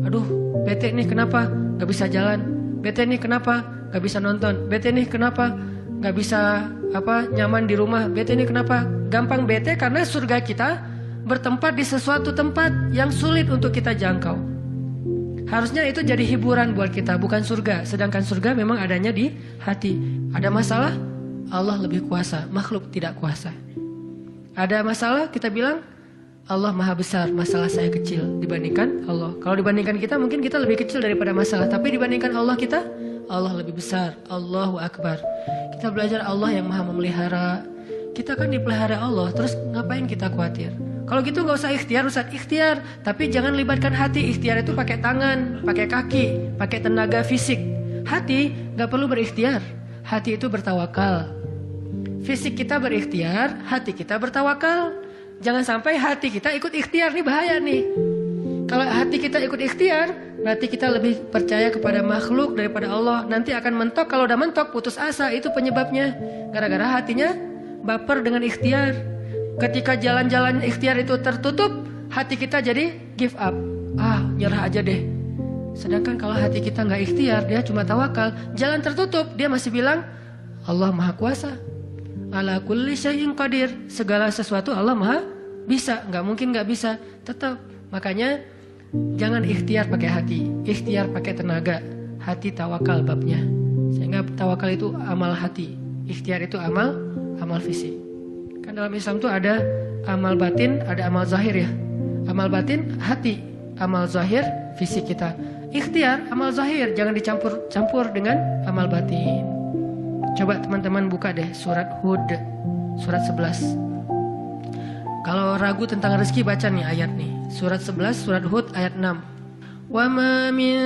Aduh, bete nih kenapa nggak bisa jalan? Bete nih kenapa nggak bisa nonton? Bete nih kenapa nggak bisa nyaman di rumah? Bete nih kenapa? Gampang bete karena surga kita bertempat di sesuatu tempat yang sulit untuk kita jangkau. Harusnya itu jadi hiburan buat kita, bukan surga. Sedangkan surga memang adanya di hati. Ada masalah, Allah lebih kuasa, makhluk tidak kuasa. Ada masalah, kita bilang Allah maha besar, masalah saya kecil dibandingkan Allah. Kalau dibandingkan kita, mungkin kita lebih kecil daripada masalah. Tapi dibandingkan Allah kita, Allah lebih besar. Allahu Akbar. Kita belajar Allah yang maha memelihara. Kita kan dipelihara Allah, terus ngapain kita khawatir? Kalau gitu gak usah ikhtiar, Ustaz. Ikhtiar, tapi jangan libatkan hati. Ikhtiar itu pakai tangan, pakai kaki, pakai tenaga fisik. Hati gak perlu berikhtiar. Hati itu bertawakal. Fisik kita berikhtiar, hati kita bertawakal. Jangan sampai hati kita ikut ikhtiar, nih bahaya nih. Kalau hati kita ikut ikhtiar, berarti kita lebih percaya kepada makhluk daripada Allah. Nanti akan mentok, kalau udah mentok putus asa, itu penyebabnya. Gara-gara hatinya baper dengan ikhtiar. Ketika jalan-jalan ikhtiar itu tertutup, hati kita jadi give up. Nyerah aja deh. Sedangkan kalau hati kita nggak ikhtiar, dia cuma tawakal, jalan tertutup, dia masih bilang Allah maha kuasa. Ala kulli syai'in qadir. Segala sesuatu Allah maha bisa. Nggak mungkin nggak bisa. Tetap. Makanya jangan ikhtiar pakai hati, ikhtiar pakai tenaga. Hati tawakal babnya. Sehingga tawakal itu amal hati, ikhtiar itu amal fisik. Kan dalam Islam tuh ada amal batin, ada amal zahir ya. Amal batin hati, amal zahir fisik kita. Ikhtiar amal zahir, jangan dicampur dengan amal batin. Coba teman-teman buka deh surat Hud, surat 11. Kalau ragu tentang rezeki baca nih ayat nih. Surat 11, surat Hud ayat 6. Wa ma min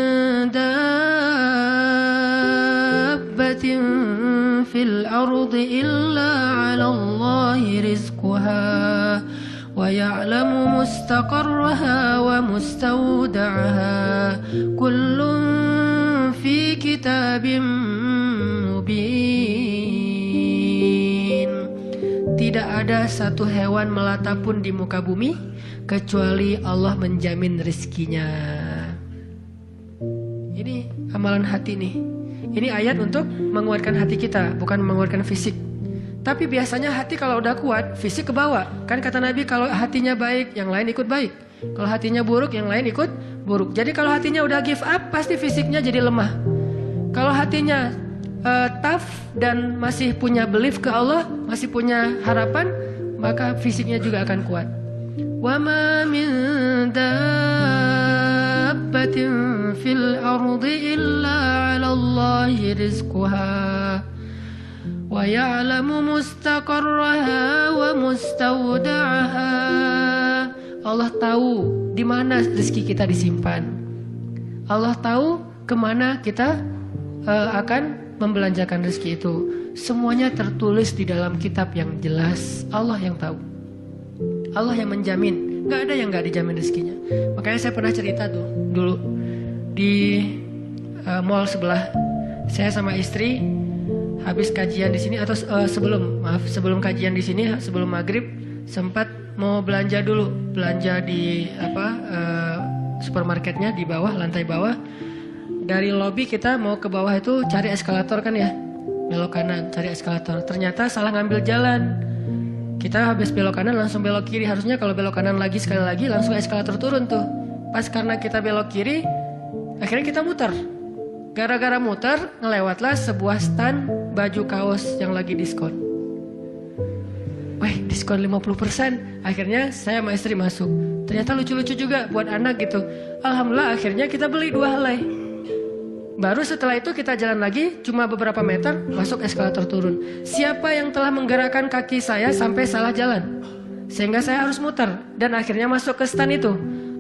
dabbatin fil ardi illa 'ala Allahi rizquha wa ya'lamu mustaqarraha wa mustawda'aha kullun fi kitabim mubin. Tidak ada satu hewan melata pun di muka bumi kecuali Allah menjamin rezekinya. Ini amalan hati nih. Ini ayat untuk menguatkan hati kita, bukan menguatkan fisik. Tapi biasanya hati kalau udah kuat, fisik ke bawah. Kan kata Nabi kalau hatinya baik, yang lain ikut baik. Kalau hatinya buruk, yang lain ikut buruk. Jadi kalau hatinya udah give up, pasti fisiknya jadi lemah. Kalau hatinya tough dan masih punya belief ke Allah, masih punya harapan, maka fisiknya juga akan kuat. Wa ma min dabbatin fil ardi illa 'ala Allahi rizquha wa ya'lamu mustaqarraha wa mustawda'aha. Allah tahu di mana rezeki kita disimpan. Allah tahu kemana kita akan membelanjakan rezeki itu. Semuanya tertulis di dalam kitab yang jelas. Allah yang tahu. Allah yang menjamin. Gak ada yang gak dijamin rezekinya. Makanya saya pernah cerita tuh dulu. di mall sebelah. Saya sama istri habis kajian di sini atau sebelum kajian di sini, sebelum maghrib sempat mau belanja dulu, belanja di supermarketnya di bawah, lantai bawah. Dari lobi kita mau ke bawah itu cari eskalator kan ya, belok kanan cari eskalator. Ternyata salah ngambil jalan. Kita habis belok kanan langsung belok kiri. Harusnya kalau belok kanan lagi sekali lagi langsung eskalator turun tuh. Pas karena kita belok kiri, akhirnya kita muter. Gara-gara muter, ngelewatlah sebuah stand baju kaos yang lagi diskon. Weh, diskon 50%. Akhirnya saya sama istri masuk. Ternyata lucu-lucu juga buat anak gitu. Alhamdulillah akhirnya kita beli 2 helai. Baru setelah itu kita jalan lagi, cuma beberapa meter, masuk eskalator turun. Siapa yang telah menggerakkan kaki saya sampai salah jalan? Sehingga saya harus muter. Dan akhirnya masuk ke stand itu.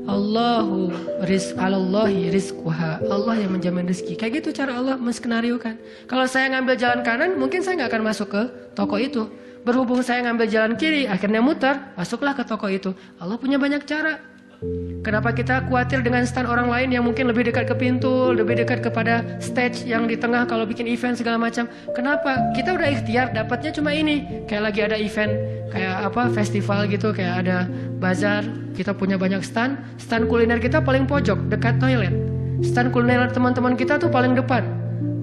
Alallahi rizquha. Allah yang menjamin rezeki. Kayak gitu cara Allah menskenariokan. Kalau saya ngambil jalan kanan, mungkin saya nggak akan masuk ke toko itu. Berhubung saya ngambil jalan kiri, akhirnya muter, masuklah ke toko itu. Allah punya banyak cara. Kenapa kita khawatir dengan stand orang lain yang mungkin lebih dekat ke pintu, lebih dekat kepada stage yang di tengah kalau bikin event segala macam? Kenapa? Kita udah ikhtiar, dapatnya cuma ini. Kayak lagi ada event, kayak festival gitu, kayak ada bazar. Kita punya banyak stand. Stand kuliner kita paling pojok, dekat toilet. Stand kuliner teman-teman kita tuh paling depan.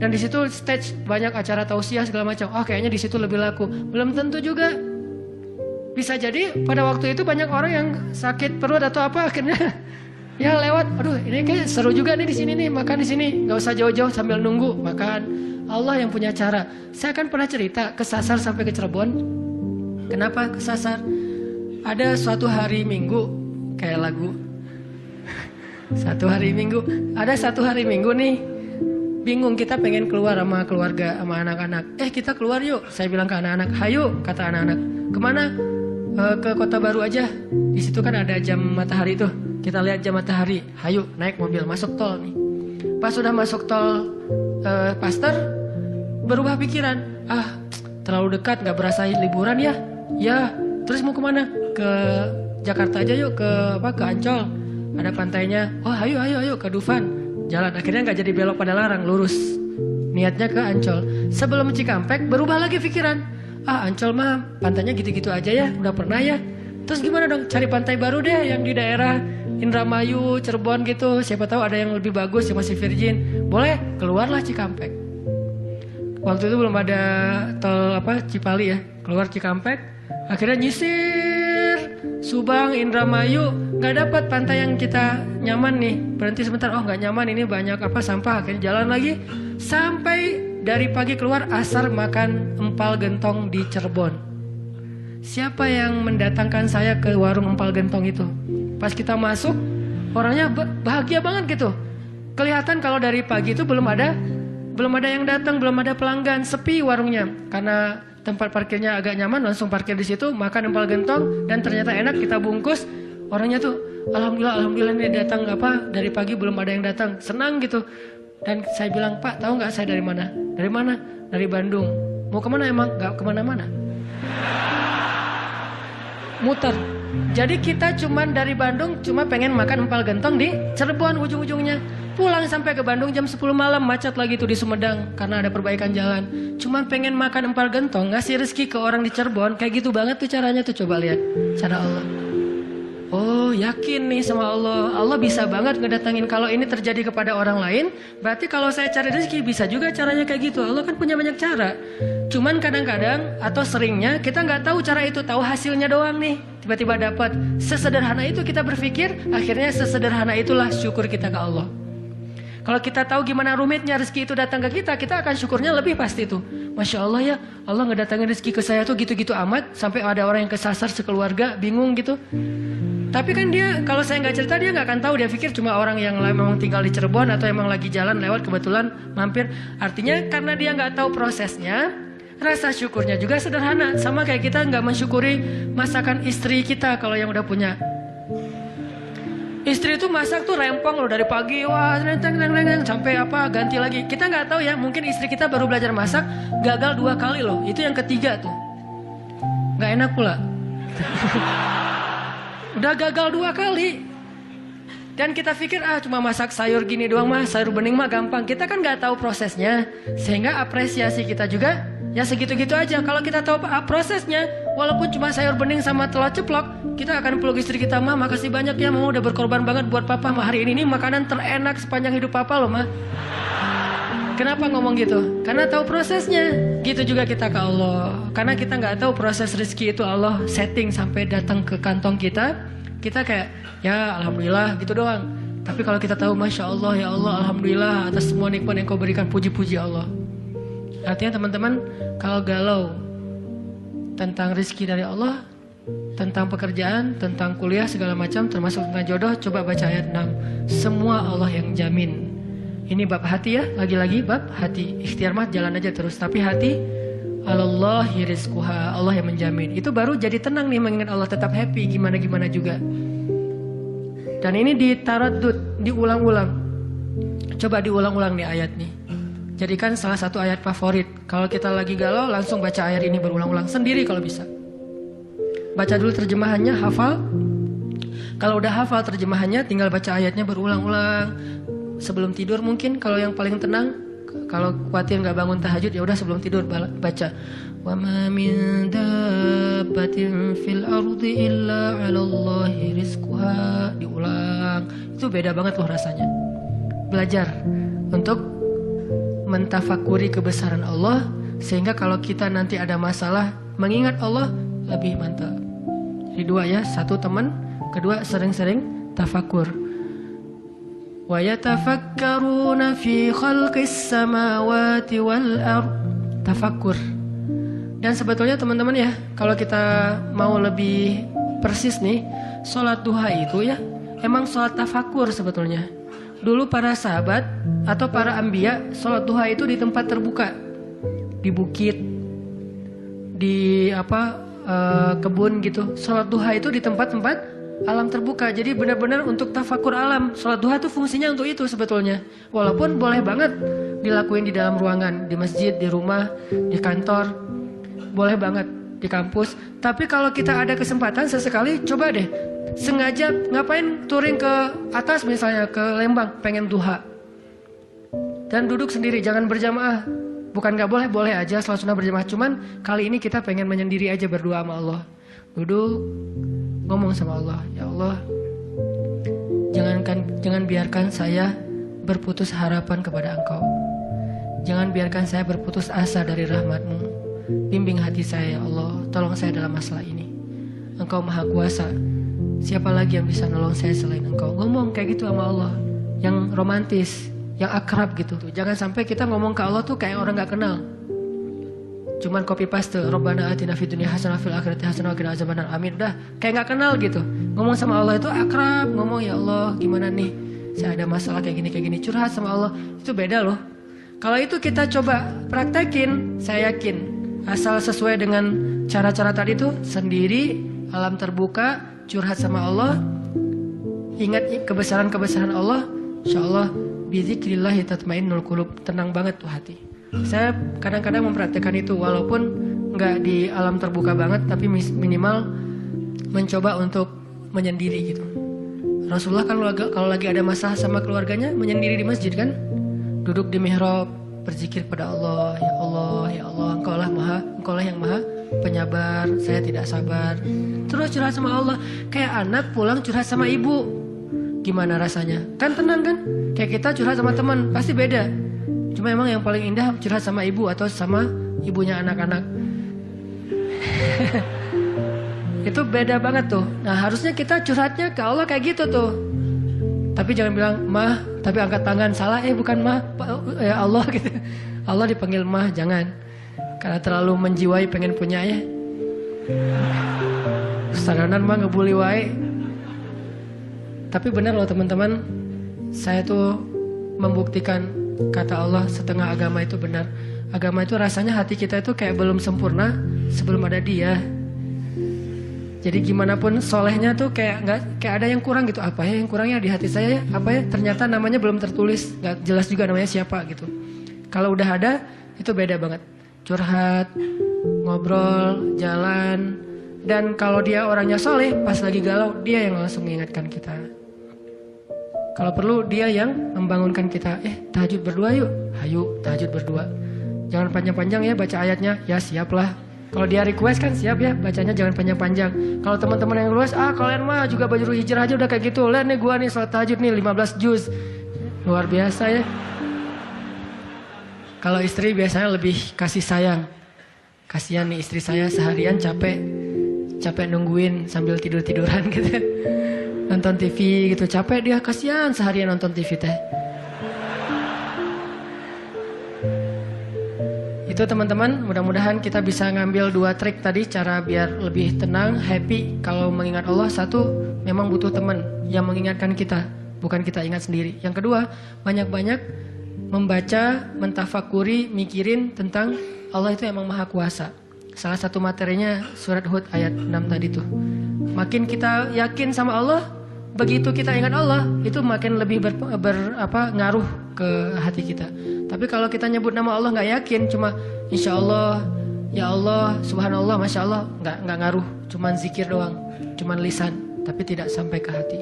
Dan di situ stage banyak acara tausiah segala macam. Oh, kayaknya di situ lebih laku. Belum tentu juga. Bisa jadi pada waktu itu banyak orang yang sakit perut atau apa akhirnya ya lewat. Aduh, ini kayak seru juga nih di sini nih, makan di sini. Nggak usah jauh-jauh sambil nunggu makan. Allah yang punya cara. Saya kan pernah cerita kesasar sampai ke Cirebon. Kenapa kesasar? Ada suatu hari Minggu kayak lagu. Satu hari Minggu. Ada satu hari Minggu nih. Bingung, kita pengen keluar sama keluarga, sama anak-anak. Kita keluar yuk. Saya bilang ke anak-anak, hayo, kata anak-anak. Kemana? Ke Kota Baru aja. Di situ kan ada jam matahari tuh. Kita lihat jam matahari. Hayo, naik mobil, masuk tol nih. Pas sudah masuk tol Pasteur, berubah pikiran. Terlalu dekat, nggak berasa liburan ya? Ya. Terus mau kemana? Ke Jakarta aja yuk, ke Ancol. Ada pantainya. Oh, ayo ke Dufan. Jalan, akhirnya nggak jadi belok pada larang, lurus. Niatnya ke Ancol. Sebelum Cikampek, berubah lagi pikiran. Ancol mah pantainya gitu-gitu aja ya, udah pernah ya. Terus gimana dong? Cari pantai baru deh yang di daerah Indramayu, Cirebon gitu. Siapa tahu ada yang lebih bagus yang masih virgin. Boleh, keluarlah Cikampek. Waktu itu belum ada tol Cipali ya. Keluar Cikampek, akhirnya nyisir Subang, Indramayu, nggak dapat pantai yang kita nyaman nih. Berhenti sebentar, oh nggak nyaman, ini banyak sampah. Akhirnya jalan lagi sampai dari pagi keluar, asar makan empal gentong di Cirebon. Siapa yang mendatangkan saya ke warung empal gentong itu? Pas kita masuk, orangnya bahagia banget gitu. Kelihatan kalau dari pagi itu belum ada yang datang, belum ada pelanggan, sepi warungnya. Karena tempat parkirnya agak nyaman, langsung parkir di situ, makan empal gentong dan ternyata enak, kita bungkus. Orangnya tuh, alhamdulillah ini datang dari pagi belum ada yang datang, senang gitu. Dan saya bilang, Pak, tahu nggak saya dari mana? Dari mana? Dari Bandung. Mau kemana emang? Nggak kemana-mana. Muter. Jadi kita cuman dari Bandung cuma pengen makan empal gentong di Cirebon ujung-ujungnya. Pulang sampai ke Bandung jam 10 malam, macet lagi tuh di Sumedang karena ada perbaikan jalan. Cuman pengen makan empal gentong, ngasih rezeki ke orang di Cirebon. Kayak gitu banget tuh caranya tuh, coba lihat cara Allah. Oh, yakin nih sama Allah. Allah bisa banget ngedatangin. Kalau ini terjadi kepada orang lain, berarti kalau saya cari rezeki bisa juga caranya kayak gitu. Allah kan punya banyak cara. Cuman kadang-kadang atau seringnya kita nggak tahu cara itu, tahu hasilnya doang nih. Tiba-tiba dapat. Sesederhana itu kita berpikir, akhirnya sesederhana itulah syukur kita ke Allah. Kalau kita tahu gimana rumitnya rezeki itu datang ke kita, kita akan syukurnya lebih pasti tuh. Masya Allah ya, Allah ngedatangin rezeki ke saya tuh gitu-gitu amat. Sampai ada orang yang kesasar sekeluarga, bingung gitu. Tapi kan dia, kalau saya nggak cerita dia nggak akan tahu. Dia pikir cuma orang yang memang tinggal di Cirebon atau emang lagi jalan lewat kebetulan mampir. Artinya karena dia nggak tahu prosesnya, rasa syukurnya juga sederhana. Sama kayak kita nggak mensyukuri masakan istri kita kalau yang udah punya. Istri itu masak tuh rempong loh dari pagi, wah sampai ganti lagi. Kita nggak tahu ya, mungkin istri kita baru belajar masak, gagal 2 kali loh. Itu yang ketiga tuh, nggak enak pula. Udah gagal 2 kali. Dan kita pikir cuma masak sayur gini doang mah, sayur bening mah gampang. Kita kan nggak tahu prosesnya, sehingga apresiasi kita juga ya segitu-gitu aja. Kalau kita tahu prosesnya, walaupun cuma sayur bening sama telur ceplok, kita akan peluk istri kita, mah makasih banyak ya, mama udah berkorban banget buat papa, mah hari ini makanan terenak sepanjang hidup papa loh mah. Kenapa ngomong gitu? Karena tahu prosesnya. Gitu juga kita ke Allah. Karena kita nggak tahu proses rezeki itu Allah setting sampai datang ke kantong kita. Kita kayak ya alhamdulillah gitu doang. Tapi kalau kita tahu masya Allah ya Allah alhamdulillah atas semua nikmat yang kau berikan, puji-puji Allah. Artinya teman-teman kalau galau tentang rezeki dari Allah, tentang pekerjaan, tentang kuliah segala macam, termasuk tentang jodoh, coba baca ayat 6. Semua Allah yang jamin. Ini bab hati ya, lagi-lagi bab hati. Ikhtiar mah jalan aja terus, tapi hati Allahi rizquha, Allah yang menjamin. Itu baru jadi tenang nih mengingat Allah, tetap happy gimana-gimana juga. Dan ini ditaraddud, diulang-ulang. Coba diulang-ulang nih ayat nih. Jadikan salah satu ayat favorit. Kalau kita lagi galau langsung baca ayat ini berulang-ulang sendiri kalau bisa. Baca dulu terjemahannya, hafal. Kalau udah hafal terjemahannya tinggal baca ayatnya berulang-ulang. Sebelum tidur mungkin kalau yang paling tenang. Kalau khawatir nggak bangun tahajud ya udah sebelum tidur baca. Wa ma min dabbatin fil ardi illa 'alallahi rizquha. Diulang. Itu beda banget loh rasanya. Belajar untuk mentafakuri kebesaran Allah sehingga kalau kita nanti ada masalah mengingat Allah lebih mantap. Jadi dua ya, satu teman, kedua sering-sering tafakur. Wa yatafakkaruna fi khalqis samawati wal ard. Tafakkur. Dan sebetulnya teman-teman ya, kalau kita mau lebih persis nih, sholat duha itu ya emang sholat tafakkur sebetulnya. Dulu para sahabat atau para anbiya sholat duha itu di tempat terbuka, di bukit, di kebun gitu. Sholat duha itu di tempat-tempat alam terbuka. Jadi benar-benar untuk tafakur alam. Sholat duha itu fungsinya untuk itu sebetulnya. Walaupun boleh banget dilakuin di dalam ruangan, di masjid, di rumah, di kantor, boleh banget di kampus. Tapi kalau kita ada kesempatan sesekali, coba deh sengaja ngapain touring ke atas misalnya ke Lembang, pengen duha. Dan duduk sendiri, jangan berjamaah. Bukan nggak boleh, boleh aja sholat sunnah berjamaah. Cuman kali ini kita pengen menyendiri aja berdua sama Allah. Duduk, ngomong sama Allah, ya Allah, jangan biarkan saya berputus harapan kepada Engkau. Jangan biarkan saya berputus asa dari rahmat-Mu. Bimbing hati saya ya Allah, tolong saya dalam masalah ini. Engkau maha kuasa. Siapa lagi yang bisa nolong saya selain Engkau? Ngomong kayak gitu sama Allah, yang romantis, yang akrab gitu. Jangan sampai kita ngomong ke Allah tuh kayak orang gak kenal. Cuman copy paste, Rabbana atina fid dunya hasanah fil akhirati hasanah wa qina azabannar. Amin. Udah kayak gak kenal gitu. Ngomong sama Allah itu akrab, ngomong ya Allah, gimana nih? Saya ada masalah kayak gini, curhat sama Allah. Itu beda loh. Kalau itu kita coba praktekin, saya yakin asal sesuai dengan cara-cara tadi tuh, sendiri, alam terbuka, curhat sama Allah, ingat kebesaran-kebesaran Allah, insyaallah bizikrillah tatmainnul qulub, tenang banget tuh hati. Saya kadang-kadang mempraktekkan itu walaupun nggak di alam terbuka banget, tapi minimal mencoba untuk menyendiri gitu. Rasulullah kan kalau lagi ada masalah sama keluarganya menyendiri di masjid kan, duduk di mihrab berzikir pada Allah, ya Allah, ya Allah, Engkau lah yang maha penyabar, saya tidak sabar. Terus curhat sama Allah, kayak anak pulang curhat sama ibu, gimana rasanya? Kan tenang kan? Kayak kita curhat sama teman pasti beda. Cuma emang yang paling indah curhat sama ibu atau sama ibunya anak-anak. Itu beda banget tuh. Nah harusnya kita curhatnya ke Allah kayak gitu tuh. Tapi jangan bilang mah, tapi angkat tangan salah, bukan mah, ya Allah gitu. Allah dipanggil mah, jangan. Karena terlalu menjiwai pengen punya ya. Sadanan mah ngebully wae. Tapi benar loh teman-teman, saya tuh membuktikan kata Allah setengah agama itu benar. Agama itu rasanya hati kita itu kayak belum sempurna sebelum ada Dia. Jadi gimana pun solehnya tuh kayak ada yang kurang gitu. Apa ya yang kurangnya di hati saya ya? Apa ya? Ternyata namanya belum tertulis, nggak jelas juga namanya siapa gitu. Kalau udah ada itu beda banget. Curhat, ngobrol, jalan, dan kalau dia orangnya soleh, pas lagi galau dia yang langsung mengingatkan kita. Kalau perlu dia yang membangunkan kita. Tahajud berdua yuk. Hayu tahajud berdua. Jangan panjang-panjang ya baca ayatnya. Ya siaplah. Kalau dia request kan siap ya, bacanya jangan panjang-panjang. Kalau teman-teman yang request, kalian mah juga baju hijrah aja udah kayak gitu. Lihat nih gua nih salat tahajud nih 15 juz. Luar biasa ya. Kalau istri biasanya lebih kasih sayang. Kasihan nih istri saya seharian capek nungguin sambil tidur-tiduran gitu. Nonton TV gitu, capek dia, kasihan seharian nonton TV teh. Itu teman-teman, mudah-mudahan kita bisa ngambil 2 trik tadi cara biar lebih tenang, happy. Kalau mengingat Allah, satu, memang butuh teman yang mengingatkan kita, bukan kita ingat sendiri. Yang kedua, banyak-banyak membaca, mentafakuri, mikirin tentang Allah itu emang maha kuasa. Salah satu materinya surat Hud ayat 6 tadi tuh. Makin kita yakin sama Allah, begitu kita ingat Allah, itu makin lebih ngaruh ke hati kita. Tapi kalau kita nyebut nama Allah nggak yakin, cuma insya Allah, ya Allah, subhanallah, masya Allah, nggak ngaruh, cuman zikir doang, cuman lisan, tapi tidak sampai ke hati.